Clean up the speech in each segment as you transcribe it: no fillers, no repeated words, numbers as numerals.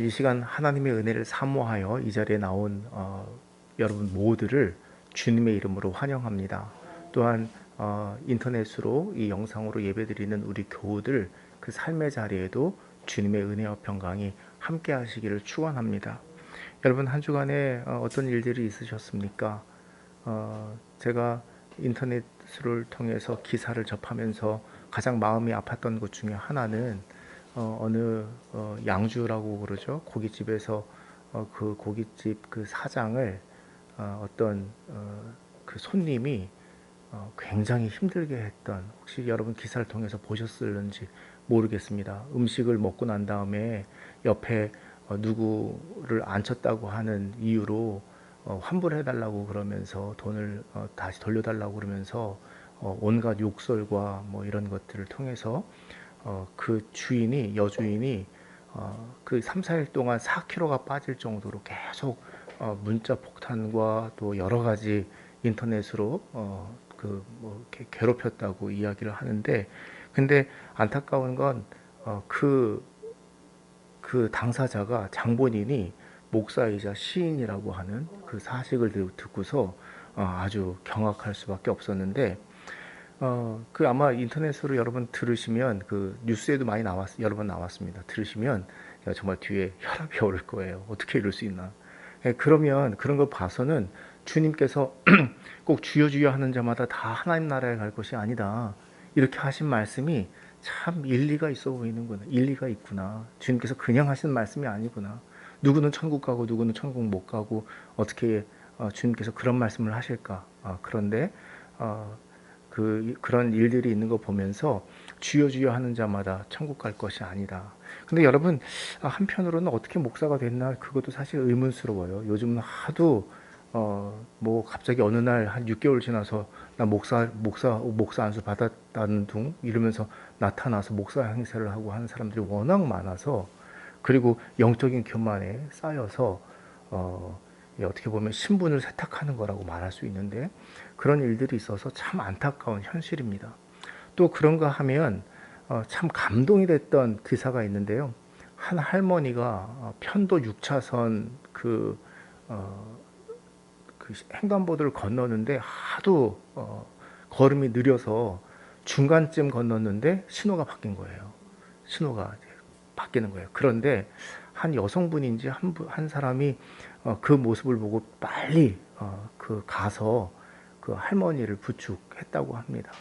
이 시간 하나님의 은혜를 사모하여 이 자리에 나온 여러분 모두를 주님의 이름으로 환영합니다. 또한 인터넷으로 이 영상으로 예배드리는 우리 교우들 그 삶의 자리에도 주님의 은혜와 평강이 함께 하시기를 축원합니다. 여러분 한 주간에 어떤 일들이 있으셨습니까? 제가 인터넷을 통해서 기사를 접하면서 가장 마음이 아팠던 것 중에 하나는 어느 양주라고 그러죠. 고깃집에서 그 고깃집 그 사장을 어떤 그 손님이 굉장히 힘들게 했던, 혹시 여러분 기사를 통해서 보셨을는지 모르겠습니다. 음식을 먹고 난 다음에 옆에 누구를 앉혔다고 하는 이유로 환불해달라고 그러면서 돈을 다시 돌려달라고 그러면서 온갖 욕설과 뭐 이런 것들을 통해서 그 주인이, 여주인이 그 3, 4일 동안 4kg가 빠질 정도로 계속 문자 폭탄과 또 여러 가지 인터넷으로 그뭐 괴롭혔다고 이야기를 하는데, 근데 안타까운 건 그 당사자가, 장본인이 목사이자 시인이라고 하는 그 사실을 듣고서 아주 경악할 수밖에 없었는데, 그 아마 인터넷으로 여러분 들으시면 그 뉴스에도 많이 여러 번 나왔습니다. 들으시면 정말 뒤에 혈압이 오를 거예요. 어떻게 이럴 수 있나? 그러면 그런 걸 봐서는 주님께서 꼭 주여 주여 하는 자마다 다 하나님 나라에 갈 것이 아니다, 이렇게 하신 말씀이 참 일리가 있어 보이는구나. 일리가 있구나. 주님께서 그냥 하신 말씀이 아니구나. 누구는 천국 가고 누구는 천국 못 가고 어떻게 주님께서 그런 말씀을 하실까? 그런데 그런 일들이 있는 거 보면서 주여 주여 하는 자마다 천국 갈 것이 아니다. 근데 여러분 한편으로는 어떻게 목사가 됐나, 그것도 사실 의문스러워요. 요즘은 하도 뭐 갑자기 어느 날 한 6개월 지나서 나 목사 안수 받았다는 둥 이러면서 나타나서 목사 행세를 하고 하는 사람들이 워낙 많아서, 그리고 영적인 교만에 쌓여서 어떻게 보면 신분을 세탁하는 거라고 말할 수 있는데, 그런 일들이 있어서 참 안타까운 현실입니다. 또 그런가 하면 참 감동이 됐던 기사가 있는데요. 한 할머니가 편도 6차선 그 횡단보도를 건너는데 하도 걸음이 느려서 중간쯤 건넜는데 신호가 바뀐 거예요. 신호가 바뀌는 거예요. 그런데 한 여성분인지 한 사람이 그 모습을 보고 빨리 가서 그 할머니를 부축했다고 합니다.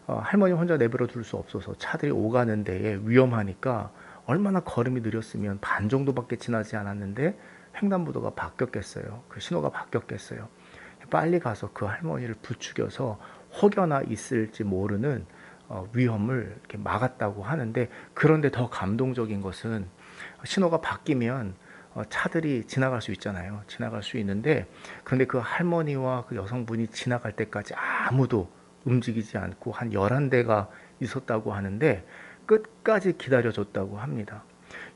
할머니 혼자 내버려 둘 수 없어서 차들이 오가는 데에 위험하니까, 얼마나 걸음이 느렸으면 반 정도밖에 지나지 않았는데 횡단보도가 바뀌었겠어요. 그 신호가 바뀌었겠어요. 빨리 가서 그 할머니를 부추겨서 혹여나 있을지 모르는 위험을 이렇게 막았다고 하는데, 그런데 더 감동적인 것은 신호가 바뀌면 차들이 지나갈 수 있잖아요. 지나갈 수 있는데, 그런데 그 할머니와 그 여성분이 지나갈 때까지 아무도 움직이지 않고 한 11대가 있었다고 하는데 끝까지 기다려줬다고 합니다.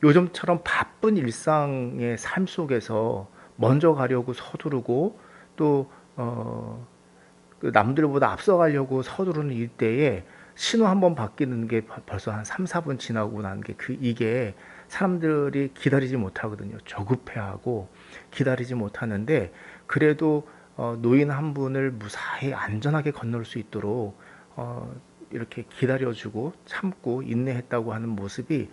요즘처럼 바쁜 일상의 삶 속에서 먼저 가려고 서두르고 또 남들보다 앞서가려고 서두르는 이때에 신호 한번 바뀌는 게 벌써 한 3, 4분 지나고 난 게 이게 사람들이 기다리지 못하거든요. 조급해하고 기다리지 못하는데, 그래도 노인 한 분을 무사히 안전하게 건널 수 있도록 이렇게 기다려주고 참고 인내했다고 하는 모습이,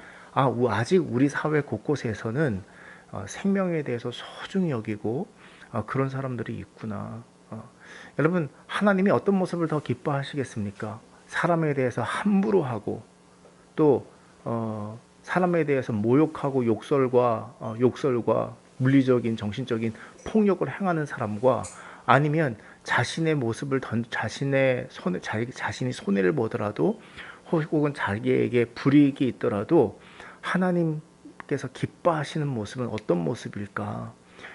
아직 우리 사회 곳곳에서는 생명에 대해서 소중히 여기고 그런 사람들이 있구나. 여러분 하나님이 어떤 모습을 더 기뻐하시겠습니까? 사람에 대해서 함부로 하고 또 사람에 대해서 모욕하고 욕설과 물리적인 정신적인 폭력을 행하는 사람과, 아니면 자신의 모습을 자신이 손해를 보더라도 혹은 자기에게 불이익이 있더라도 하나님께서 기뻐하시는 모습은 어떤 모습일까?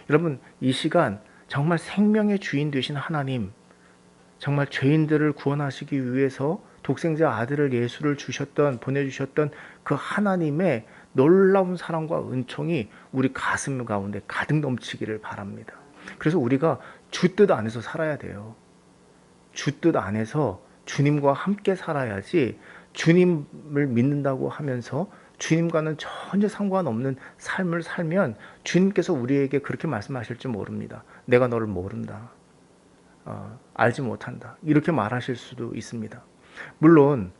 여러분 이 시간 정말 생명의 주인 되신 하나님, 정말 죄인들을 구원하시기 위해서 독생자 아들을 예수를 보내주셨던 그 하나님의 놀라운 사랑과 은총이 우리 가슴 가운데 가득 넘치기를 바랍니다. 그래서 우리가 주 뜻 안에서 살아야 돼요. 주 뜻 안에서 주님과 함께 살아야지, 주님을 믿는다고 하면서 주님과는 전혀 상관없는 삶을 살면 주님께서 우리에게 그렇게 말씀하실지 모릅니다. 내가 너를 모른다. 알지 못한다. 이렇게 말하실 수도 있습니다. 물론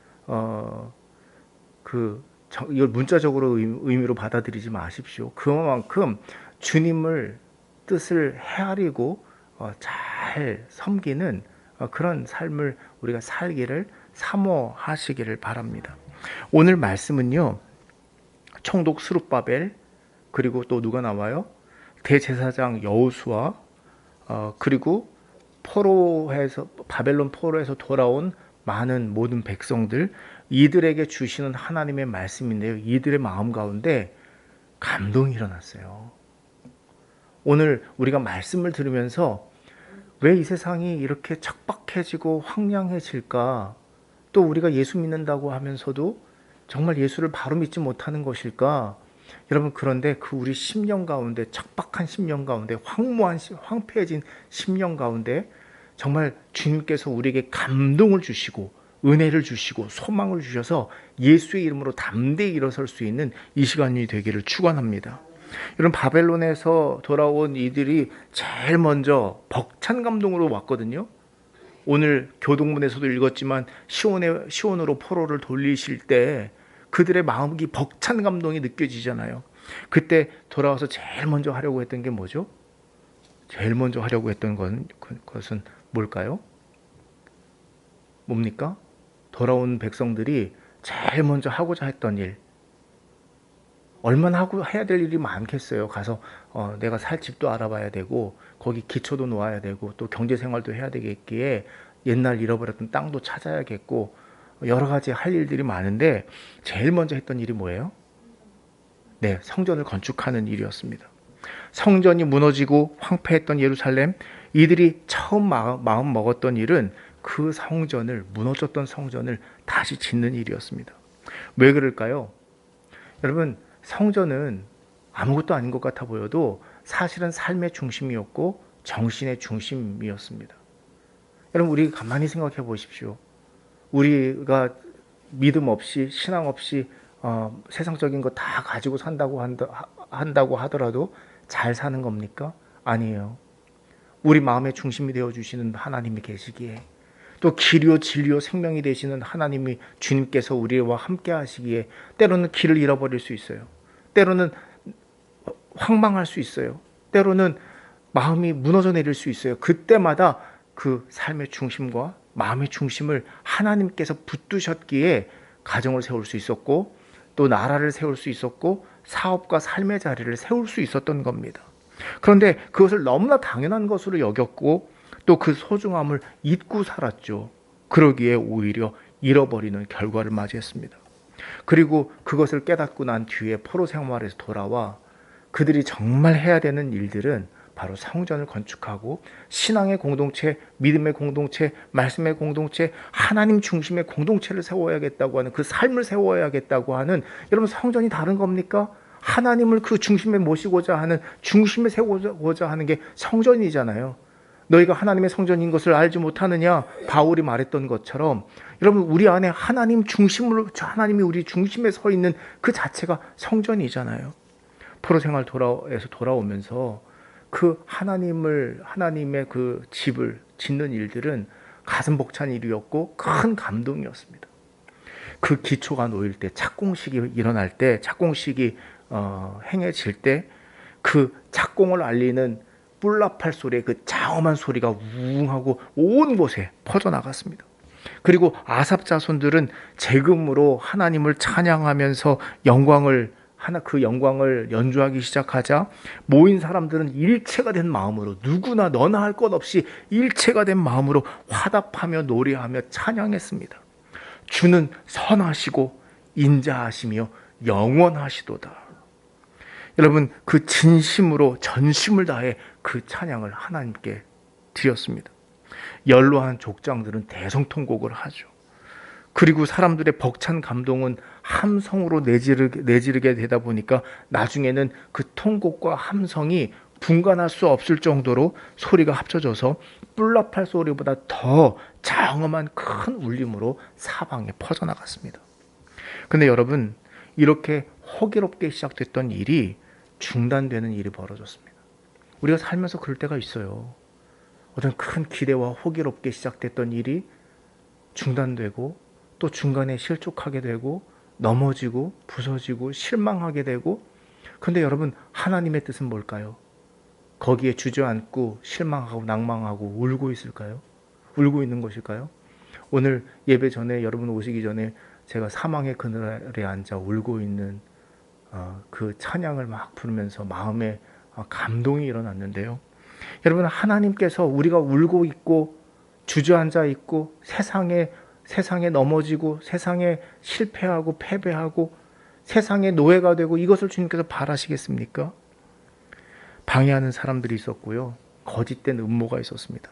이걸 문자적으로 의미로 받아들이지 마십시오. 그만큼 주님을 뜻을 헤아리고 잘 섬기는 그런 삶을 우리가 살기를 사모하시기를 바랍니다. 오늘 말씀은요, 총독 스룹바벨, 그리고 또 누가 나와요? 대제사장 여호수아, 그리고 바벨론 포로에서 돌아온 많은 모든 백성들, 이들에게 주시는 하나님의 말씀인데요, 이들의 마음 가운데 감동이 일어났어요. 오늘 우리가 말씀을 들으면서 왜 이 세상이 이렇게 척박해지고 황량해질까? 또 우리가 예수 믿는다고 하면서도 정말 예수를 바로 믿지 못하는 것일까? 여러분, 그런데 그 우리 심령 가운데, 척박한 심령 가운데, 황폐해진 심령 가운데 정말 주님께서 우리에게 감동을 주시고 은혜를 주시고 소망을 주셔서 예수의 이름으로 담대히 일어설 수 있는 이 시간이 되기를 축원합니다. 여러분, 바벨론에서 돌아온 이들이 제일 먼저 벅찬 감동으로 왔거든요. 오늘 교동문에서도 읽었지만 시온으로 포로를 돌리실 때 그들의 마음이 벅찬 감동이 느껴지잖아요. 그때 돌아와서 제일 먼저 하려고 했던 게 뭐죠? 제일 먼저 하려고 했던 것은 뭘까요? 뭡니까? 돌아온 백성들이 제일 먼저 하고자 했던 일, 얼마나 해야 될 일이 많겠어요. 가서 내가 살 집도 알아봐야 되고 거기 기초도 놓아야 되고 또 경제생활도 해야 되겠기에 옛날 잃어버렸던 땅도 찾아야겠고 여러 가지 할 일들이 많은데 제일 먼저 했던 일이 뭐예요? 네, 성전을 건축하는 일이었습니다. 성전이 무너지고 황폐했던 예루살렘, 이들이 처음 마음 먹었던 일은 그 무너졌던 성전을 다시 짓는 일이었습니다. 왜 그럴까요? 여러분, 성전은 아무것도 아닌 것 같아 보여도 사실은 삶의 중심이었고 정신의 중심이었습니다. 여러분, 우리 가만히 생각해 보십시오. 우리가 믿음 없이, 신앙 없이 세상적인 거 다 가지고 한다고 하더라도 잘 사는 겁니까? 아니에요. 우리 마음의 중심이 되어주시는 하나님이 계시기에, 또 길이요 진리요 생명이 되시는 하나님이 주님께서 우리와 함께 하시기에 때로는 길을 잃어버릴 수 있어요. 때로는 황망할 수 있어요. 때로는 마음이 무너져 내릴 수 있어요. 그때마다 그 삶의 중심과 마음의 중심을 하나님께서 붙드셨기에 가정을 세울 수 있었고 또 나라를 세울 수 있었고 사업과 삶의 자리를 세울 수 있었던 겁니다. 그런데 그것을 너무나 당연한 것으로 여겼고 또 그 소중함을 잊고 살았죠. 그러기에 오히려 잃어버리는 결과를 맞이했습니다. 그리고 그것을 깨닫고 난 뒤에 포로 생활에서 돌아와 그들이 정말 해야 되는 일들은 바로 성전을 건축하고 신앙의 공동체, 믿음의 공동체, 말씀의 공동체, 하나님 중심의 공동체를 세워야겠다고 하는 그 삶을 세워야겠다고 하는, 여러분, 성전이 다른 겁니까? 하나님을 그 중심에 모시고자 하는, 중심에 세우고자 하는 게 성전이잖아요. 너희가 하나님의 성전인 것을 알지 못하느냐? 바울이 말했던 것처럼 여러분, 우리 안에 하나님이 우리 중심에 서 있는 그 자체가 성전이잖아요. 포로 생활에서 돌아오면서 그 하나님의 그 집을 짓는 일들은 가슴 벅찬 일이었고 큰 감동이었습니다. 그 기초가 놓일 때, 착공식이 일어날 때, 착공식이 행해질 때 그 착공을 알리는 뿔나팔 소리의 그 장엄한 소리가 우웅하고 온 곳에 퍼져나갔습니다. 그리고 아삽 자손들은 재금으로 하나님을 찬양하면서 그 영광을 연주하기 시작하자 모인 사람들은 일체가 된 마음으로, 누구나 너나 할 것 없이 일체가 된 마음으로 화답하며 노래하며 찬양했습니다. 주는 선하시고 인자하시며 영원하시도다. 여러분, 그 진심으로 전심을 다해 그 찬양을 하나님께 드렸습니다. 연로한 족장들은 대성통곡을 하죠. 그리고 사람들의 벅찬 감동은 함성으로 내지르게 되다 보니까 나중에는 그 통곡과 함성이 분간할 수 없을 정도로 소리가 합쳐져서 뿔나팔 소리보다 더 장엄한 큰 울림으로 사방에 퍼져나갔습니다. 근데 여러분, 이렇게 호기롭게 시작됐던 일이 중단되는 일이 벌어졌습니다. 우리가 살면서 그럴 때가 있어요. 어떤 큰 기대와 호기롭게 시작됐던 일이 중단되고 또 중간에 실족하게 되고 넘어지고 부서지고 실망하게 되고, 그런데 여러분, 하나님의 뜻은 뭘까요? 거기에 주저앉고 실망하고 낭망하고 울고 있을까요? 울고 있는 것일까요? 오늘 예배 전에, 여러분 오시기 전에 제가 사망의 그늘에 앉아 울고 있는 그 찬양을 막 부르면서 마음에 감동이 일어났는데요. 여러분, 하나님께서 우리가 울고 있고 주저앉아 있고 세상에 넘어지고 세상에 실패하고 패배하고 세상의 노예가 되고 이것을 주님께서 바라시겠습니까? 방해하는 사람들이 있었고요. 거짓된 음모가 있었습니다.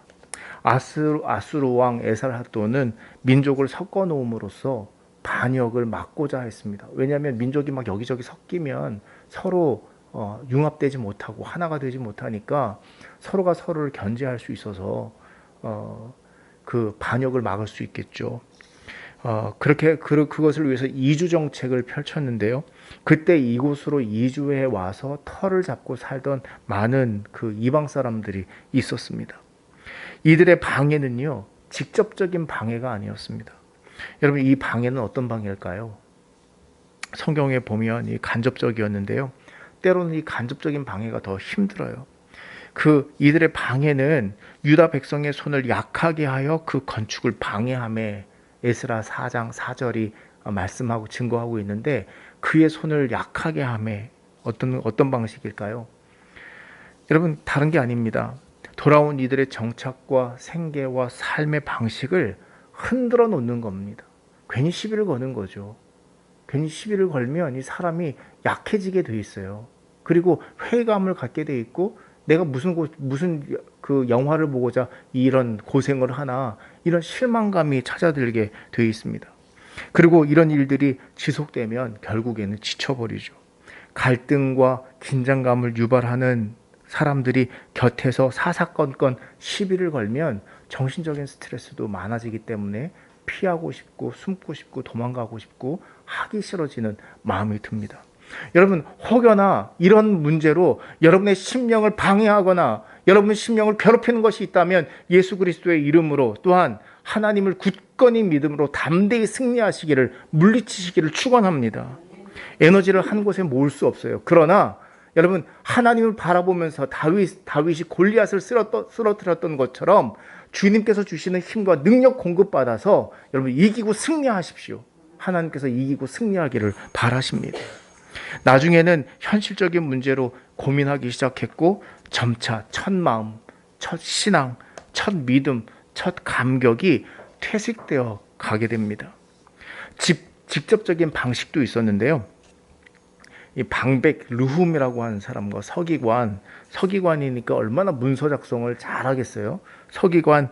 아수르 왕 에살핫돈은 민족을 섞어 놓음으로써 반역을 막고자 했습니다. 왜냐하면 민족이 막 여기저기 섞이면 서로 융합되지 못하고 하나가 되지 못하니까 서로가 서로를 견제할 수 있어서 그 반역을 막을 수 있겠죠. 그렇게 그것을 위해서 이주 정책을 펼쳤는데요. 그때 이곳으로 이주해 와서 터를 잡고 살던 많은 그 이방 사람들이 있었습니다. 이들의 방해는요, 직접적인 방해가 아니었습니다. 여러분, 이 방해는 어떤 방해일까요? 성경에 보면 이 간접적이었는데요. 때로는 이 간접적인 방해가 더 힘들어요. 이들의 방해는 유다 백성의 손을 약하게 하여 그 건축을 방해함에 에스라 4장 4절이 말씀하고 증거하고 있는데, 그의 손을 약하게 함에 어떤 방식일까요? 여러분, 다른 게 아닙니다. 돌아온 이들의 정착과 생계와 삶의 방식을 흔들어 놓는 겁니다. 괜히 시비를 거는 거죠. 괜히 시비를 걸면 이 사람이 약해지게 돼 있어요. 그리고 회의감을 갖게 돼 있고, 내가 무슨 그 영화를 보고자 이런 고생을 하나, 이런 실망감이 찾아들게 돼 있습니다. 그리고 이런 일들이 지속되면 결국에는 지쳐버리죠. 갈등과 긴장감을 유발하는 사람들이 곁에서 사사건건 시비를 걸면 정신적인 스트레스도 많아지기 때문에 피하고 싶고 숨고 싶고 도망가고 싶고 하기 싫어지는 마음이 듭니다. 여러분, 혹여나 이런 문제로 여러분의 심령을 방해하거나 여러분의 심령을 괴롭히는 것이 있다면 예수 그리스도의 이름으로, 또한 하나님을 굳건히 믿음으로 담대히 승리하시기를, 물리치시기를 축원합니다. 에너지를 한 곳에 모을 수 없어요. 그러나 여러분, 하나님을 바라보면서 다윗이 골리앗을 쓰러뜨렸던 것처럼 주님께서 주시는 힘과 능력 공급받아서 여러분 이기고 승리하십시오. 하나님께서 이기고 승리하기를 바라십니다. 나중에는 현실적인 문제로 고민하기 시작했고, 점차 첫 마음, 첫 신앙, 첫 믿음, 첫 감격이 퇴색되어 가게 됩니다. 직접적인 방식도 있었는데요. 이 방백 르훔이라고 하는 사람과 서기관이니까 얼마나 문서 작성을 잘하겠어요. 서기관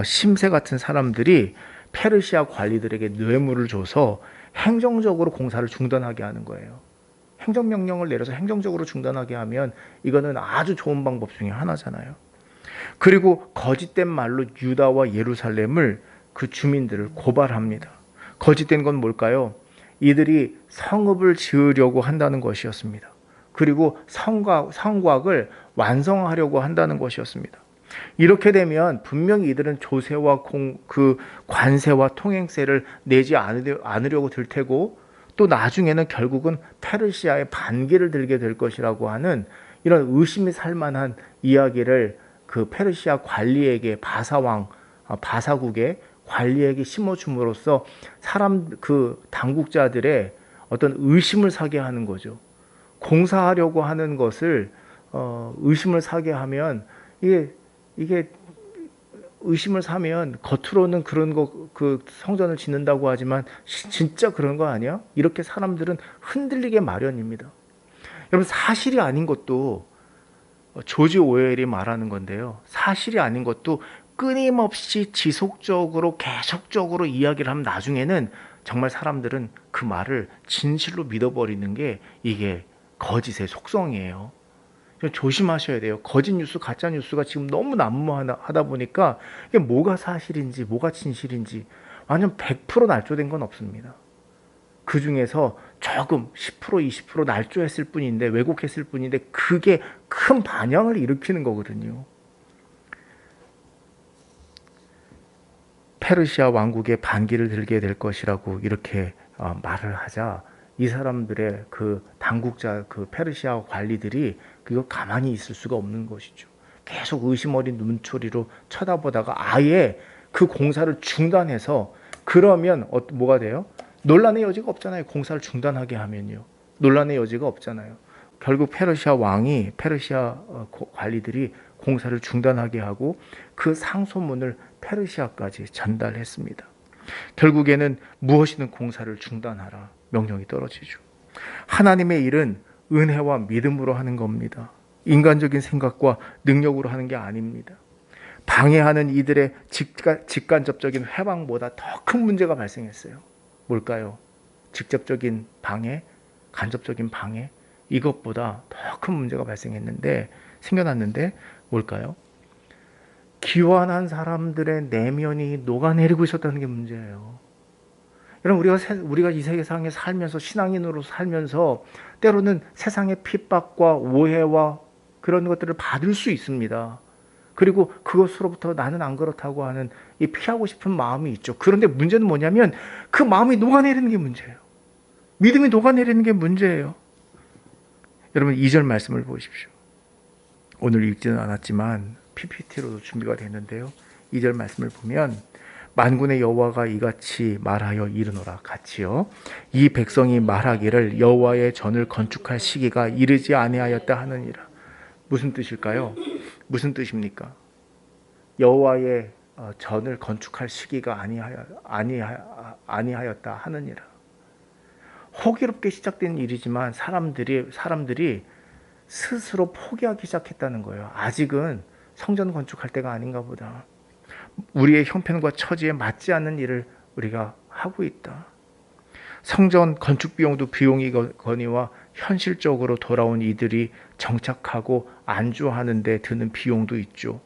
심세 같은 사람들이 페르시아 관리들에게 뇌물을 줘서 행정적으로 공사를 중단하게 하는 거예요. 행정명령을 내려서 행정적으로 중단하게 하면 이거는 아주 좋은 방법 중에 하나잖아요. 그리고 거짓된 말로 유다와 예루살렘을, 그 주민들을 고발합니다. 거짓된 건 뭘까요? 이들이 성읍을 지으려고 한다는 것이었습니다. 그리고 성곽을 완성하려고 한다는 것이었습니다. 이렇게 되면 분명히 이들은 조세와 그 관세와 통행세를 내지 않으려고 들 테고, 또 나중에는 결국은 페르시아의 반기를 들게 될 것이라고 하는 이런 의심이 살 만한 이야기를 그 페르시아 관리에게, 바사국의 관리에게 심어줌으로써 그 당국자들의 어떤 의심을 사게 하는 거죠. 공사하려고 하는 것을 의심을 사게 하면 이게 의심을 사면 겉으로는 그런 그 성전을 짓는다고 하지만 진짜 그런 거 아니야? 이렇게 사람들은 흔들리게 마련입니다. 여러분, 사실이 아닌 것도, 조지 오웰이 말하는 건데요, 사실이 아닌 것도 끊임없이 지속적으로 계속적으로 이야기를 하면 나중에는 정말 사람들은 그 말을 진실로 믿어버리는 게 이게 거짓의 속성이에요. 조심하셔야 돼요. 거짓 뉴스, 가짜 뉴스가 지금 너무 난무하다 보니까 이게 뭐가 사실인지 뭐가 진실인지 완전 100% 날조된 건 없습니다. 그 중에서 조금 10% 20% 날조했을 뿐인데, 왜곡했을 뿐인데 그게 큰 반향을 일으키는 거거든요. 페르시아 왕국의 반기를 들게 될 것이라고 이렇게 말을 하자, 이 사람들의 그 당국자, 그 페르시아 관리들이 그거 가만히 있을 수가 없는 것이죠. 계속 의심 어린 눈초리로 쳐다보다가 아예 그 공사를 중단해서, 그러면 뭐가 돼요? 논란의 여지가 없잖아요. 공사를 중단하게 하면요. 논란의 여지가 없잖아요. 결국 페르시아 왕이, 페르시아 관리들이 공사를 중단하게 하고 그 상소문을 페르시아까지 전달했습니다. 결국에는 무엇이든 공사를 중단하라 명령이 떨어지죠. 하나님의 일은 은혜와 믿음으로 하는 겁니다. 인간적인 생각과 능력으로 하는 게 아닙니다. 방해하는 이들의 직간접적인 회방보다 더 큰 문제가 발생했어요. 뭘까요? 직접적인 방해, 간접적인 방해, 이것보다 더 큰 문제가 생겨났는데 뭘까요? 기완한 사람들의 내면이 녹아내리고 있었다는 게 문제예요. 여러분, 우리가 이 세상에 살면서, 신앙인으로 살면서 때로는 세상의 핍박과 오해와 그런 것들을 받을 수 있습니다. 그리고 그것으로부터 나는 안 그렇다고 하는 이 피하고 싶은 마음이 있죠. 그런데 문제는 뭐냐면 그 마음이 녹아내리는 게 문제예요. 믿음이 녹아내리는 게 문제예요. 여러분, 2절 말씀을 보십시오. 오늘 읽지는 않았지만 PPT로도 준비가 됐는데요. 2절 말씀을 보면, 만군의 여호와가 이같이 말하여 이르노라. 같이요. 이 백성이 말하기를 여호와의 전을 건축할 시기가 이르지 아니하였다 하느니라. 무슨 뜻일까요? 무슨 뜻입니까? 여호와의 전을 건축할 시기가 아니하였다 하느니라. 호기롭게 시작된 일이지만 사람들이 스스로 포기하기 시작했다는 거예요. 아직은 성전 건축할 때가 아닌가 보다. 우리의 형편과 처지에 맞지 않는 일을 우리가 하고 있다. 성전 건축 비용이거니와 현실적으로 돌아온 이들이 정착하고 안주하는 데 드는 비용도 있죠.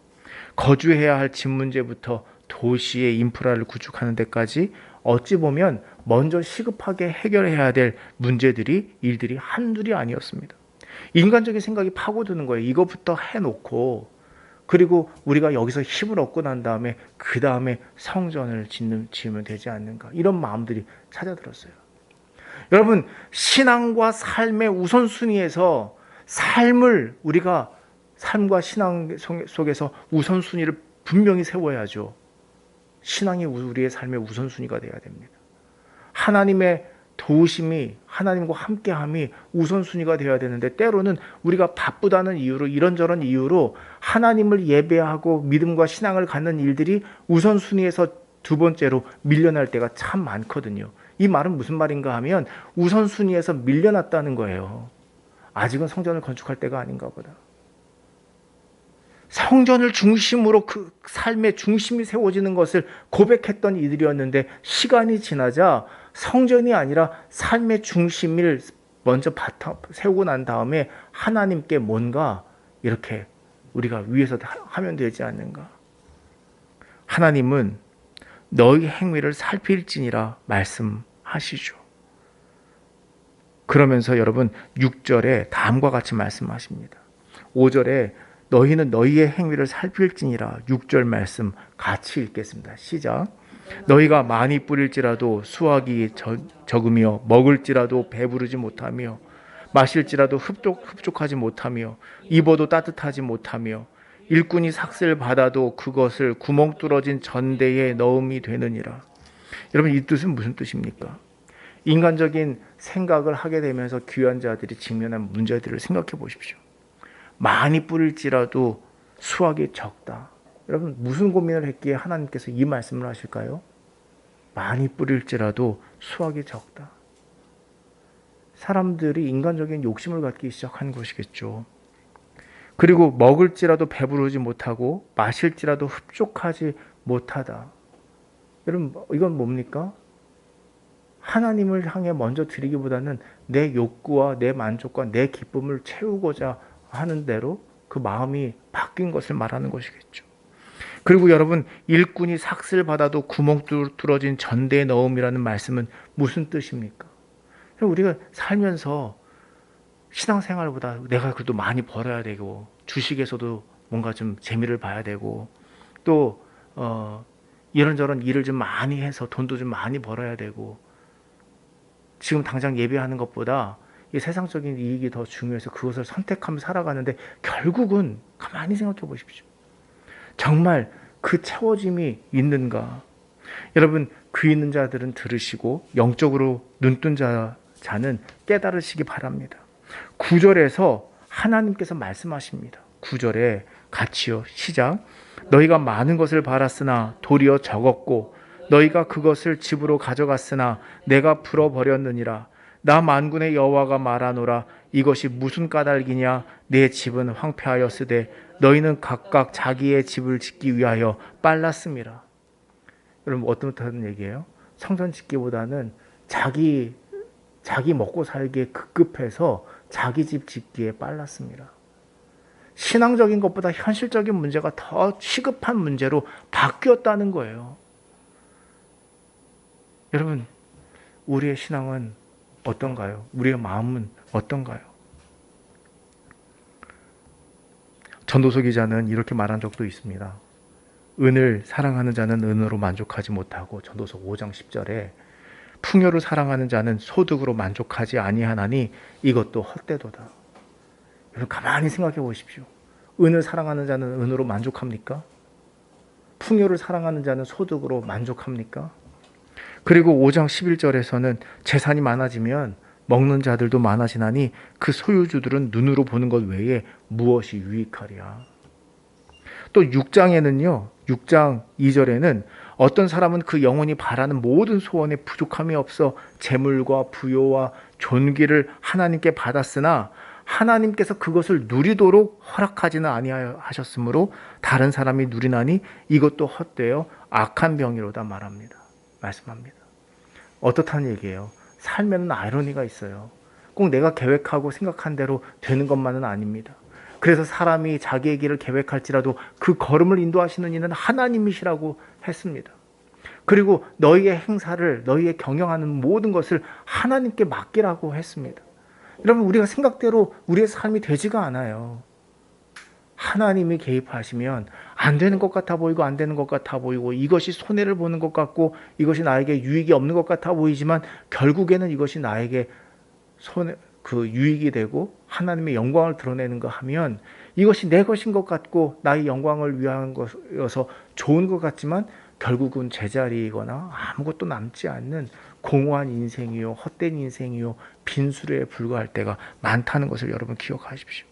거주해야 할 집 문제부터 도시의 인프라를 구축하는 데까지 어찌 보면 먼저 시급하게 해결해야 될 일들이 한둘이 아니었습니다. 인간적인 생각이 파고드는 거예요. 이거부터 해놓고, 그리고 우리가 여기서 힘을 얻고 난 다음에 그 다음에 성전을 지으면 되지 않는가, 이런 마음들이 찾아들었어요. 여러분, 신앙과 삶의 우선순위에서 우리가 삶과 신앙 속에서 우선순위를 분명히 세워야죠. 신앙이 우리의 삶의 우선순위가 되어야 됩니다. 하나님의 도우심이, 하나님과 함께함이 우선순위가 되어야 되는데, 때로는 우리가 바쁘다는 이유로, 이런저런 이유로 하나님을 예배하고 믿음과 신앙을 갖는 일들이 우선순위에서 두 번째로 밀려날 때가 참 많거든요. 이 말은 무슨 말인가 하면 우선순위에서 밀려났다는 거예요. 아직은 성전을 건축할 때가 아닌가 보다. 성전을 중심으로 그 삶의 중심이 세워지는 것을 고백했던 이들이었는데, 시간이 지나자 성전이 아니라 삶의 중심을 먼저 세우고 난 다음에 하나님께 뭔가 이렇게 우리가 위에서 하면 되지 않는가. 하나님은 너희 행위를 살필지니라 말씀하시죠. 그러면서 여러분 6절에 다음과 같이 말씀하십니다. 5절에 너희는 너희의 행위를 살필지니라. 6절 말씀 같이 읽겠습니다. 시작. 너희가 많이 뿌릴지라도 수확이 적으며, 먹을지라도 배부르지 못하며, 마실지라도 흡족하지 못하며, 입어도 따뜻하지 못하며, 일꾼이 삭슬 받아도 그것을 구멍 뚫어진 전대에 넣음이 되느니라. 여러분, 이 뜻은 무슨 뜻입니까? 인간적인 생각을 하게 되면서 귀한 자들이 직면한 문제들을 생각해 보십시오. 많이 뿌릴지라도 수확이 적다. 여러분, 무슨 고민을 했기에 하나님께서 이 말씀을 하실까요? 많이 뿌릴지라도 수확이 적다. 사람들이 인간적인 욕심을 갖기 시작한 것이겠죠. 그리고 먹을지라도 배부르지 못하고, 마실지라도 흡족하지 못하다. 여러분, 이건 뭡니까? 하나님을 향해 먼저 드리기보다는 내 욕구와 내 만족과 내 기쁨을 채우고자 하는 대로 그 마음이 바뀐 것을 말하는 것이겠죠. 그리고 여러분, 일꾼이 삭슬 받아도 구멍 뚫어진 전대에 넣음이라는 말씀은 무슨 뜻입니까? 우리가 살면서 신앙생활보다 내가 그래도 많이 벌어야 되고 주식에서도 뭔가 좀 재미를 봐야 되고 또 이런저런 일을 좀 많이 해서 돈도 좀 많이 벌어야 되고 지금 당장 예배하는 것보다 이 세상적인 이익이 더 중요해서 그것을 선택하며 살아가는데 결국은 가만히 생각해 보십시오. 정말 그 채워짐이 있는가? 여러분 귀 있는 자들은 들으시고 영적으로 눈뜬 자는 깨달으시기 바랍니다. 9절에서 하나님께서 말씀하십니다. 9절에 같이요. 시작. 너희가 많은 것을 바랐으나 도리어 적었고 너희가 그것을 집으로 가져갔으나 내가 풀어버렸느니라. 나 만군의 여호와가 말하노라. 이것이 무슨 까닭이냐. 내 집은 황폐하였으되 너희는 각각 자기의 집을 짓기 위하여 빨랐음이라. 여러분 어떤 얘기예요? 성전 짓기보다는 자기 먹고 살기에 급급해서 자기 집 짓기에 빨랐습니다. 신앙적인 것보다 현실적인 문제가 더 시급한 문제로 바뀌었다는 거예요. 여러분, 우리의 신앙은 어떤가요? 우리의 마음은 어떤가요? 전도서 기자는 이렇게 말한 적도 있습니다. 은을 사랑하는 자는 은으로 만족하지 못하고 전도서 5장 10절에 풍요를 사랑하는 자는 소득으로 만족하지 아니하나니 이것도 헛되도다. 여러분 가만히 생각해 보십시오. 은을 사랑하는 자는 은으로 만족합니까? 풍요를 사랑하는 자는 소득으로 만족합니까? 그리고 5장 11절에서는 재산이 많아지면 먹는 자들도 많아지나니 그 소유주들은 눈으로 보는 것 외에 무엇이 유익하랴. 또 6장에는요. 6장 2절에는 어떤 사람은 그 영혼이 바라는 모든 소원에 부족함이 없어 재물과 부요와 존귀를 하나님께 받았으나 하나님께서 그것을 누리도록 허락하지는 아니하셨으므로 다른 사람이 누리나니 이것도 헛되어 악한 병이로다 말씀합니다. 어떻다는 얘기예요? 삶에는 아이러니가 있어요. 꼭 내가 계획하고 생각한 대로 되는 것만은 아닙니다. 그래서 사람이 자기의 길을 계획할지라도 그 걸음을 인도하시는 이는 하나님이시라고 했습니다. 그리고 너희의 행사를 너희의 경영하는 모든 것을 하나님께 맡기라고 했습니다. 여러분 우리가 생각대로 우리의 삶이 되지가 않아요. 하나님이 개입하시면 안 되는 것 같아 보이고 안 되는 것 같아 보이고 이것이 손해를 보는 것 같고 이것이 나에게 유익이 없는 것 같아 보이지만 결국에는 이것이 나에게 유익이 되고 하나님의 영광을 드러내는 거 하면 이것이 내 것인 것 같고 나의 영광을 위한 것이어서 좋은 것 같지만 결국은 제자리이거나 아무것도 남지 않는 공허한 인생이요 헛된 인생이요 빈수레에 불과할 때가 많다는 것을 여러분 기억하십시오.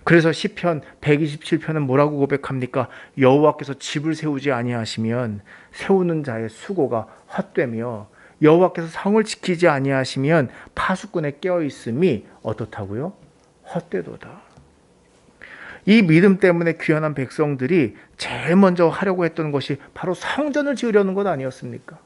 그래서 시편 127편은 뭐라고 고백합니까? 여호와께서 집을 세우지 아니하시면 세우는 자의 수고가 헛되며 여호와께서 성을 지키지 아니하시면 파수꾼에 깨어 있음이 어떻다고요? 헛되도다. 이 믿음 때문에 귀환한 백성들이 제일 먼저 하려고 했던 것이 바로 성전을 지으려는 것 아니었습니까?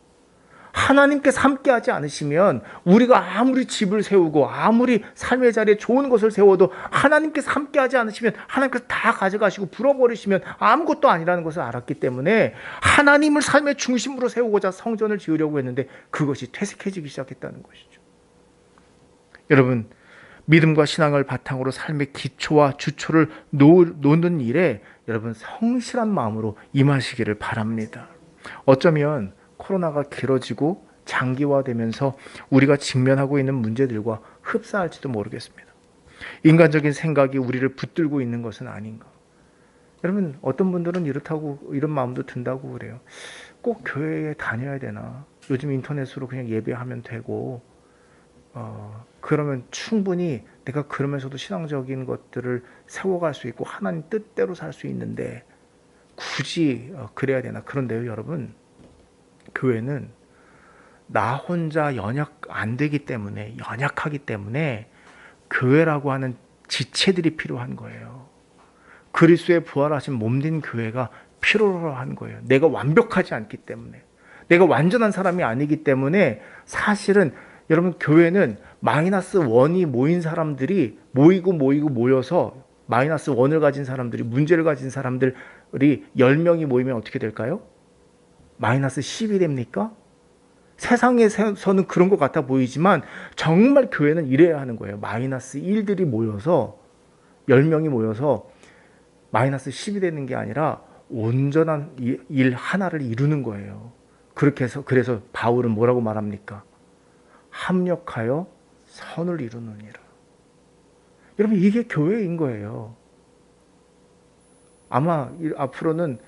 하나님께서 함께하지 않으시면 우리가 아무리 집을 세우고 아무리 삶의 자리에 좋은 것을 세워도 하나님께서 함께하지 않으시면 하나님께서 다 가져가시고 불어버리시면 아무것도 아니라는 것을 알았기 때문에 하나님을 삶의 중심으로 세우고자 성전을 지으려고 했는데 그것이 퇴색해지기 시작했다는 것이죠. 여러분 믿음과 신앙을 바탕으로 삶의 기초와 주초를 놓는 일에 여러분 성실한 마음으로 임하시기를 바랍니다. 어쩌면 코로나가 길어지고 장기화되면서 우리가 직면하고 있는 문제들과 흡사할지도 모르겠습니다. 인간적인 생각이 우리를 붙들고 있는 것은 아닌가. 여러분 어떤 분들은 이런 마음도 든다고 그래요. 꼭 교회에 다녀야 되나. 요즘 인터넷으로 그냥 예배하면 되고 그러면 충분히 내가 그러면서도 신앙적인 것들을 세워갈 수 있고 하나님 뜻대로 살 수 있는데 굳이 그래야 되나. 그런데요 여러분 교회는 나 혼자 연약하기 때문에 교회라고 하는 지체들이 필요한 거예요. 그리스도의 부활하신 몸된 교회가 필요한 거예요. 내가 완벽하지 않기 때문에 내가 완전한 사람이 아니기 때문에 사실은 여러분 교회는 마이너스 1이 모인 사람들이 모여서 마이너스 1을 가진 사람들이 문제를 가진 사람들이 10명이 모이면 어떻게 될까요? 마이너스 10이 됩니까? 세상에서는 그런 것 같아 보이지만 정말 교회는 이래야 하는 거예요. 마이너스 1들이 모여서 10명이 모여서 마이너스 10이 되는 게 아니라 온전한 일 하나를 이루는 거예요. 그렇게 해서 그래서 바울은 뭐라고 말합니까? 합력하여 선을 이루느니라. 여러분 이게 교회인 거예요. 아마 앞으로는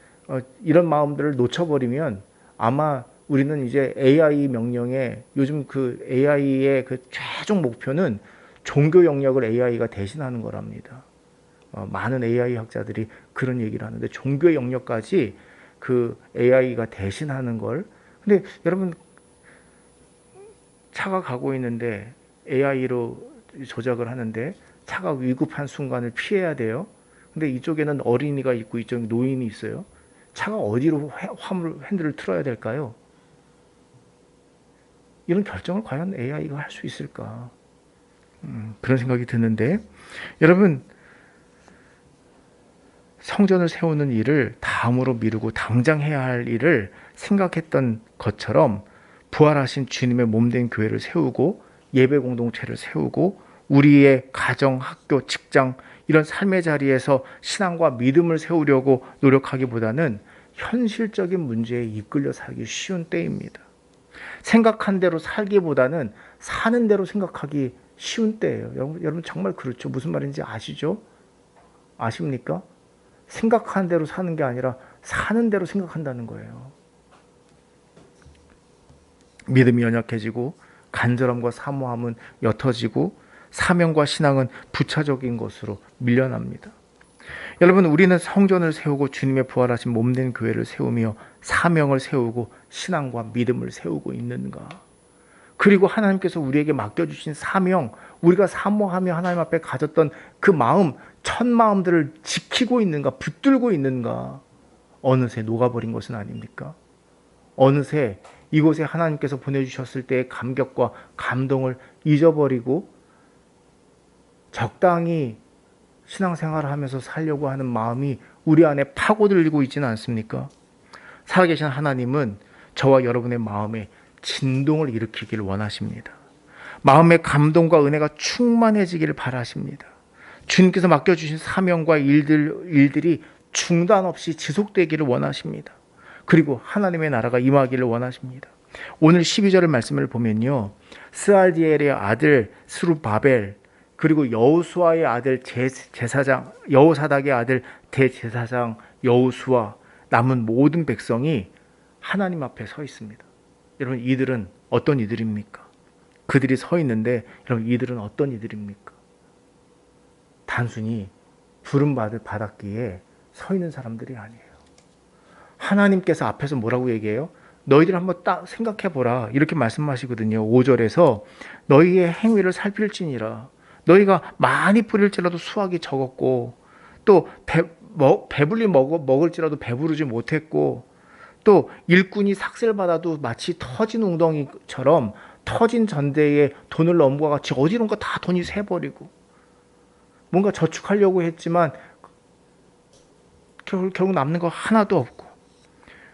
이런 마음들을 놓쳐버리면 아마 우리는 이제 AI 명령에 요즘 그 AI의 그 최종 목표는 종교 영역을 AI가 대신하는 거랍니다. 많은 AI 학자들이 그런 얘기를 하는데 종교 영역까지 그 AI가 대신하는 걸. 근데 여러분 차가 가고 있는데 AI로 조작을 하는데 차가 위급한 순간을 피해야 돼요. 근데 이쪽에는 어린이가 있고 이쪽에 노인이 있어요. 차가 어디로 핸들을 틀어야 될까요? 이런 결정을 과연 AI가 할 수 있을까? 그런 생각이 드는데 여러분 성전을 세우는 일을 다음으로 미루고 당장 해야 할 일을 생각했던 것처럼 부활하신 주님의 몸된 교회를 세우고 예배 공동체를 세우고 우리의 가정, 학교, 직장 이런 삶의 자리에서 신앙과 믿음을 세우려고 노력하기보다는 현실적인 문제에 이끌려 살기 쉬운 때입니다. 생각한 대로 살기보다는 사는 대로 생각하기 쉬운 때예요. 여러분 정말 그렇죠. 무슨 말인지 아시죠? 아십니까? 생각한 대로 사는 게 아니라 사는 대로 생각한다는 거예요. 믿음이 연약해지고 간절함과 사모함은 옅어지고 사명과 신앙은 부차적인 것으로 밀려납니다. 여러분 우리는 성전을 세우고 주님의 부활하신 몸된 교회를 세우며 사명을 세우고 신앙과 믿음을 세우고 있는가? 그리고 하나님께서 우리에게 맡겨주신 사명, 우리가 사모하며 하나님 앞에 가졌던 그 마음, 첫 마음들을 지키고 있는가, 붙들고 있는가? 어느새 녹아버린 것은 아닙니까? 어느새 이곳에 하나님께서 보내주셨을 때의 감격과 감동을 잊어버리고 적당히 신앙생활을 하면서 살려고 하는 마음이 우리 안에 파고들고 있지는 않습니까? 살아계신 하나님은 저와 여러분의 마음에 진동을 일으키기를 원하십니다. 마음의 감동과 은혜가 충만해지기를 바라십니다. 주님께서 맡겨주신 사명과 일들이 중단 없이 지속되기를 원하십니다. 그리고 하나님의 나라가 임하기를 원하십니다. 오늘 12절의 말씀을 보면요. 스알디엘의 아들 스룹바벨 그리고 여호수아의 아들 제사장 여호사닥의 아들 대제사장 여호수아 남은 모든 백성이 하나님 앞에 서 있습니다. 여러분 이들은 어떤 이들입니까? 그들이 서 있는데 여러분 이들은 어떤 이들입니까? 단순히 부름받았기에 서 있는 사람들이 아니에요. 하나님께서 앞에서 뭐라고 얘기해요? 너희들 한번 딱 생각해보라 이렇게 말씀하시거든요. 5절에서 너희의 행위를 살필지니라. 너희가 많이 뿌릴지라도 수확이 적었고 또 배불리 먹을지라도 배부르지 못했고 또 일꾼이 삭슬 받아도 마치 터진 웅덩이처럼 터진 전대에 돈을 넣은 것과 같이 어디론가 다 돈이 새버리고 뭔가 저축하려고 했지만 결국 남는 거 하나도 없고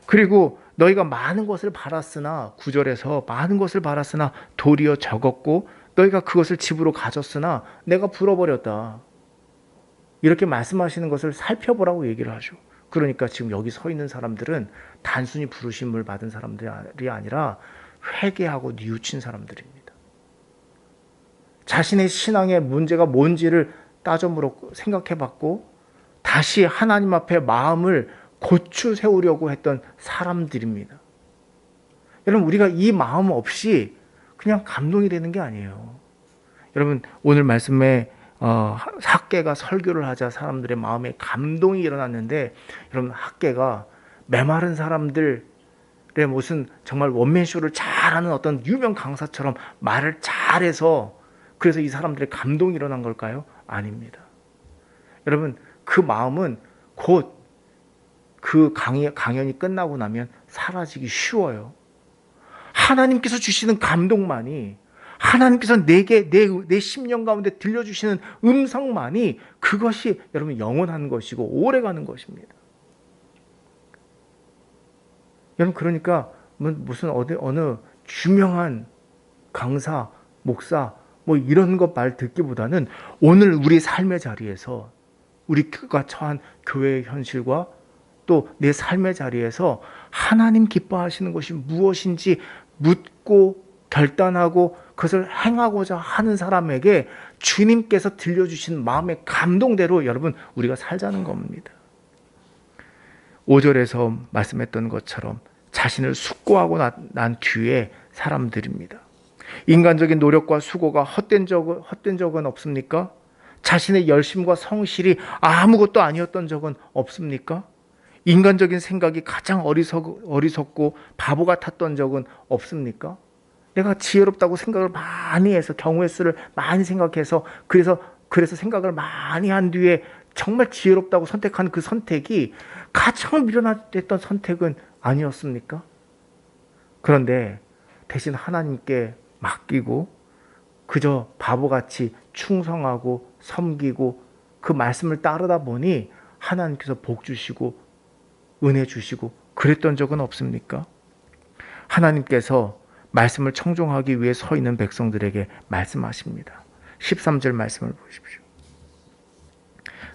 그리고 너희가 많은 것을 바랐으나 9절에서 많은 것을 바랐으나 도리어 적었고 너희가 그것을 집으로 가졌으나 내가 불어버렸다. 이렇게 말씀하시는 것을 살펴보라고 얘기를 하죠. 그러니까 지금 여기 서 있는 사람들은 단순히 부르심을 받은 사람들이 아니라 회개하고 뉘우친 사람들입니다. 자신의 신앙의 문제가 뭔지를 따져물었고 생각해봤고 다시 하나님 앞에 마음을 고추 세우려고 했던 사람들입니다. 여러분 우리가 이 마음 없이 그냥 감동이 되는 게 아니에요. 여러분 오늘 말씀에 학계가 설교를 하자 사람들의 마음에 감동이 일어났는데 여러분 학계가 메마른 사람들의 무슨 정말 원맨쇼를 잘하는 어떤 유명 강사처럼 말을 잘해서 그래서 이 사람들의 감동이 일어난 걸까요? 아닙니다. 여러분 그 마음은 곧 그 강연이 끝나고 나면 사라지기 쉬워요. 하나님께서 주시는 감동만이 하나님께서 내 심령 가운데 들려주시는 음성만이 그것이 여러분 영원한 것이고 오래가는 것입니다. 여러분 그러니까 무슨 어느 유명한 강사, 목사 뭐 이런 것 말 듣기보다는 오늘 우리 삶의 자리에서 우리가 처한 교회의 현실과 또 내 삶의 자리에서 하나님 기뻐하시는 것이 무엇인지 묻고 결단하고 그것을 행하고자 하는 사람에게 주님께서 들려주신 마음의 감동대로 여러분 우리가 살자는 겁니다. 5절에서 말씀했던 것처럼 자신을 숙고하고 난 뒤에 사람들입니다. 인간적인 노력과 수고가 헛된 적은 없습니까? 자신의 열심과 성실이 아무것도 아니었던 적은 없습니까? 인간적인 생각이 가장 어리석고 바보 같았던 적은 없습니까? 내가 지혜롭다고 생각을 많이 해서 경우의 수를 많이 생각해서 그래서 생각을 많이 한 뒤에 정말 지혜롭다고 선택한 그 선택이 가장 미련했던 선택은 아니었습니까? 그런데 대신 하나님께 맡기고 그저 바보같이 충성하고 섬기고 그 말씀을 따르다 보니 하나님께서 복 주시고 은혜 주시고 그랬던 적은 없습니까? 하나님께서 말씀을 청종하기 위해 서 있는 백성들에게 말씀하십니다. 13절 말씀을 보십시오.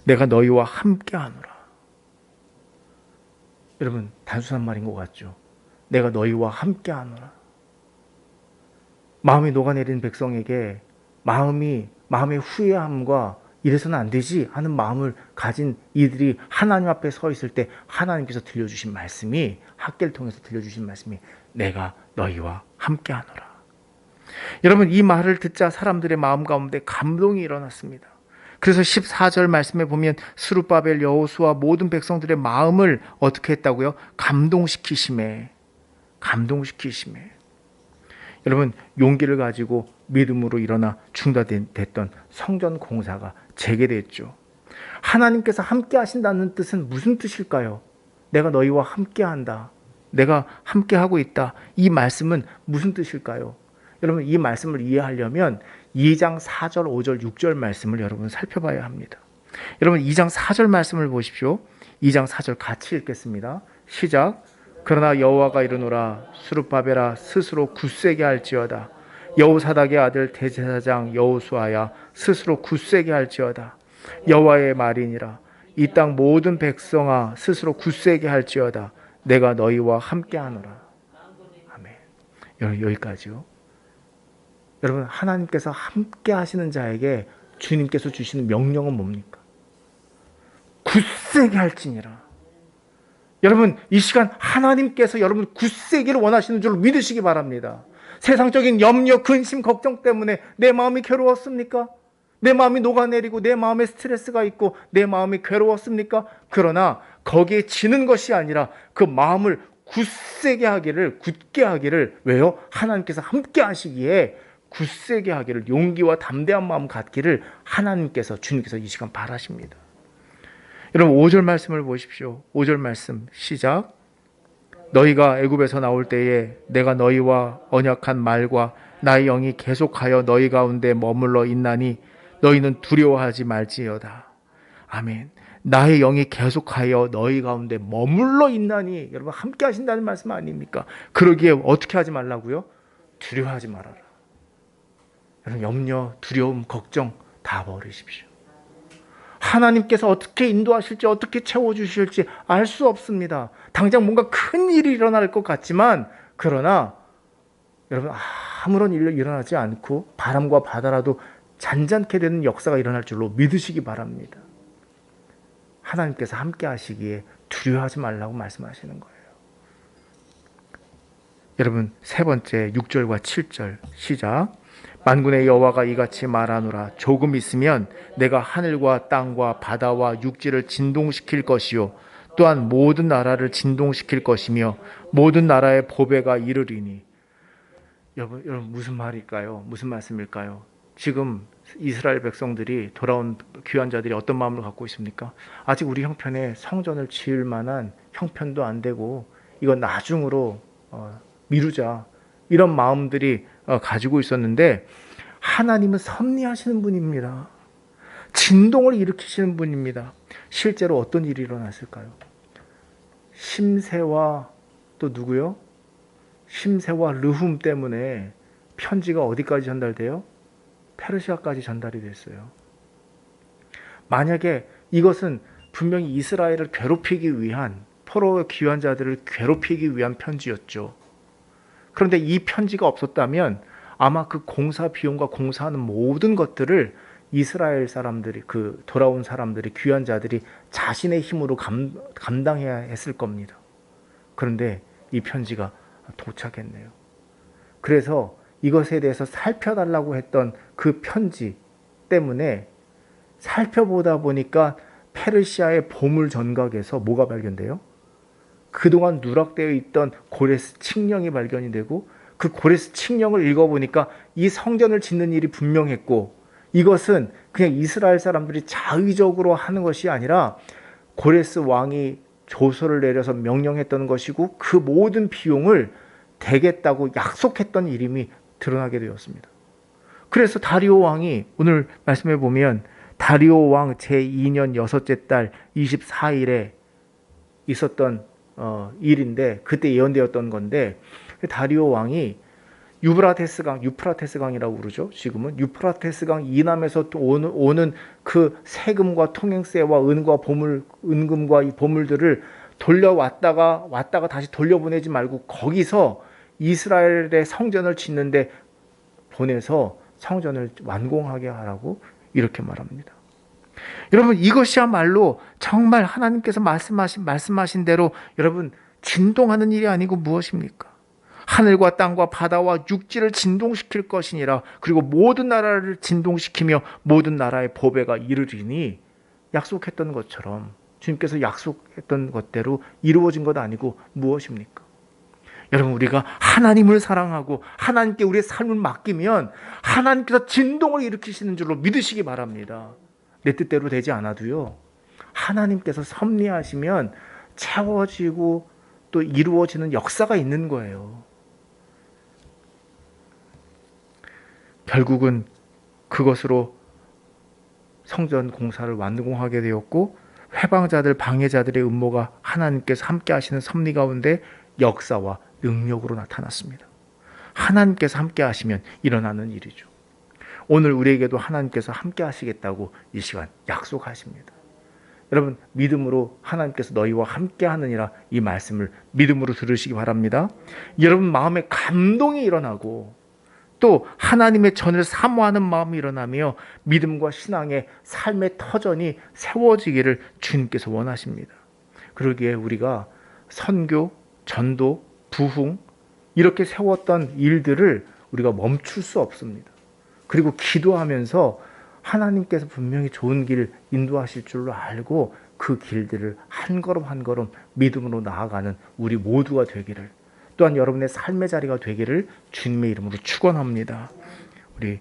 내가 너희와 함께하노라. 여러분 단순한 말인 것 같죠? 내가 너희와 함께하노라. 마음이 녹아내린 백성에게 마음의 후회함과 이래서는 안 되지 하는 마음을 가진 이들이 하나님 앞에 서 있을 때 하나님께서 들려주신 말씀이 학계를 통해서 들려주신 말씀이 내가 너희와 함께하노라. 여러분 이 말을 듣자 사람들의 마음 가운데 감동이 일어났습니다. 그래서 14절 말씀에 보면 스룹바벨 여호수아 모든 백성들의 마음을 어떻게 했다고요? 감동시키심에. 여러분 용기를 가지고 믿음으로 일어나 중단됐던 성전 공사가 재개됐죠. 하나님께서 함께 하신다는 뜻은 무슨 뜻일까요? 내가 너희와 함께 한다. 내가 함께 하고 있다. 이 말씀은 무슨 뜻일까요? 여러분 이 말씀을 이해하려면 2장 4절, 5절, 6절 말씀을 여러분 살펴봐야 합니다. 여러분 2장 4절 말씀을 보십시오. 2장 4절 같이 읽겠습니다. 시작. 그러나 여호와가 이르노라 스룹바벨아 스스로 굳세게 할지어다. 여호사닥의 아들 대제사장 여호수아야 스스로 굳세게 할지어다. 여호와의 말이니라. 이 땅 모든 백성아 스스로 굳세게 할지어다. 내가 너희와 함께하노라. 아멘. 여기까지요. 여러분 하나님께서 함께 하시는 자에게 주님께서 주시는 명령은 뭡니까? 굳세게 할지니라. 여러분 이 시간 하나님께서 여러분 굳세기를 원하시는 줄로 믿으시기 바랍니다. 세상적인 염려, 근심, 걱정 때문에 내 마음이 괴로웠습니까? 내 마음이 녹아내리고 내 마음에 스트레스가 있고 내 마음이 괴로웠습니까? 그러나 거기에 지는 것이 아니라 그 마음을 굳게 하기를 왜요? 하나님께서 함께 하시기에 굳세게 하기를 용기와 담대한 마음 갖기를 주님께서 이 시간 바라십니다. 여러분 5절 말씀을 보십시오. 5절 말씀 시작. 너희가 애굽에서 나올 때에 내가 너희와 언약한 말과 나의 영이 계속하여 너희 가운데 머물러 있나니 너희는 두려워하지 말지어다. 아멘. 나의 영이 계속하여 너희 가운데 머물러 있나니 여러분 함께 하신다는 말씀 아닙니까? 그러기에 어떻게 하지 말라고요? 두려워하지 말아라. 여러분 염려, 두려움, 걱정 다 버리십시오. 하나님께서 어떻게 인도하실지 어떻게 채워주실지 알 수 없습니다. 당장 뭔가 큰 일이 일어날 것 같지만 그러나 여러분 아무런 일이 일어나지 않고 바람과 바다라도 잔잔케 되는 역사가 일어날 줄로 믿으시기 바랍니다. 하나님께서 함께 하시기에 두려워하지 말라고 말씀하시는 거예요. 여러분 세 번째 6절과 7절 시작. 만군의 여호와가 이같이 말하노라. 조금 있으면 내가 하늘과 땅과 바다와 육지를 진동시킬 것이요 또한 모든 나라를 진동시킬 것이며 모든 나라의 보배가 이르리니. 여러분 무슨 말일까요? 무슨 말씀일까요? 지금 이스라엘 백성들이 돌아온 귀한 자들이 어떤 마음을 갖고 있습니까? 아직 우리 형편에 성전을 지을 만한 형편도 안 되고 이건 나중으로 미루자 이런 마음들이 가지고 있었는데 하나님은 섭리하시는 분입니다. 진동을 일으키시는 분입니다. 실제로 어떤 일이 일어났을까요? 심새와 또 누구요? 심세와 르훔 때문에 편지가 어디까지 전달돼요? 페르시아까지 전달이 됐어요. 만약에 이것은 분명히 이스라엘을 괴롭히기 위한, 포로의 귀환 자들을 괴롭히기 위한 편지였죠. 그런데 이 편지가 없었다면 아마 그 공사 비용과 공사하는 모든 것들을 이스라엘 사람들이, 그 돌아온 사람들이, 귀환 자들이 자신의 힘으로 감당해야 했을 겁니다. 그런데 이 편지가 도착했네요. 그래서 이것에 대해서 살펴달라고 했던 그 편지 때문에 살펴보다 보니까 페르시아의 보물 전각에서 뭐가 발견돼요? 그동안 누락되어 있던 고레스 칙령이 발견이 되고, 그 고레스 칙령을 읽어보니까 이 성전을 짓는 일이 분명했고, 이것은 그냥 이스라엘 사람들이 자의적으로 하는 것이 아니라 고레스 왕이 조서를 내려서 명령했던 것이고, 그 모든 비용을 대겠다고 약속했던 이름이 드러나게 되었습니다. 그래서 다리오 왕이, 오늘 말씀해 보면 다리오 왕 제2년 6째 달 24일에 있었던 일인데, 그때 예언되었던 건데, 다리오 왕이 유프라테스강이라고 그러죠. 지금은 유프라테스강 이남에서 오는 그 세금과 통행세와 은금과 이 보물들을 왔다가 다시 돌려보내지 말고 거기서 이스라엘의 성전을 짓는데 보내서 성전을 완공하게 하라고 이렇게 말합니다. 여러분, 이것이야말로 정말 하나님께서 말씀하신 대로 여러분 진동하는 일이 아니고 무엇입니까? 하늘과 땅과 바다와 육지를 진동시킬 것이니라. 그리고 모든 나라를 진동시키며 모든 나라의 보배가 이르리니, 약속했던 것처럼 주님께서 약속했던 것대로 이루어진 것 아니고 무엇입니까? 여러분, 우리가 하나님을 사랑하고 하나님께 우리의 삶을 맡기면 하나님께서 진동을 일으키시는 줄로 믿으시기 바랍니다. 내 뜻대로 되지 않아도요, 하나님께서 섭리하시면 채워지고 또 이루어지는 역사가 있는 거예요. 결국은 그것으로 성전 공사를 완공하게 되었고, 회방자들, 방해자들의 음모가 하나님께서 함께 하시는 섭리 가운데 역사와 능력으로 나타났습니다. 하나님께서 함께 하시면 일어나는 일이죠. 오늘 우리에게도 하나님께서 함께 하시겠다고 이 시간 약속하십니다. 여러분, 믿음으로 하나님께서 너희와 함께 하느니라, 이 말씀을 믿음으로 들으시기 바랍니다. 여러분 마음에 감동이 일어나고 또 하나님의 전을 사모하는 마음이 일어나며 믿음과 신앙의 삶의 터전이 세워지기를 주님께서 원하십니다. 그러기에 우리가 선교, 전도, 부흥 이렇게 세웠던 일들을 우리가 멈출 수 없습니다. 그리고 기도하면서 하나님께서 분명히 좋은 길 인도하실 줄로 알고 그 길들을 한 걸음 한 걸음 믿음으로 나아가는 우리 모두가 되기를, 또한 여러분의 삶의 자리가 되기를 주님의 이름으로 축원합니다. 우리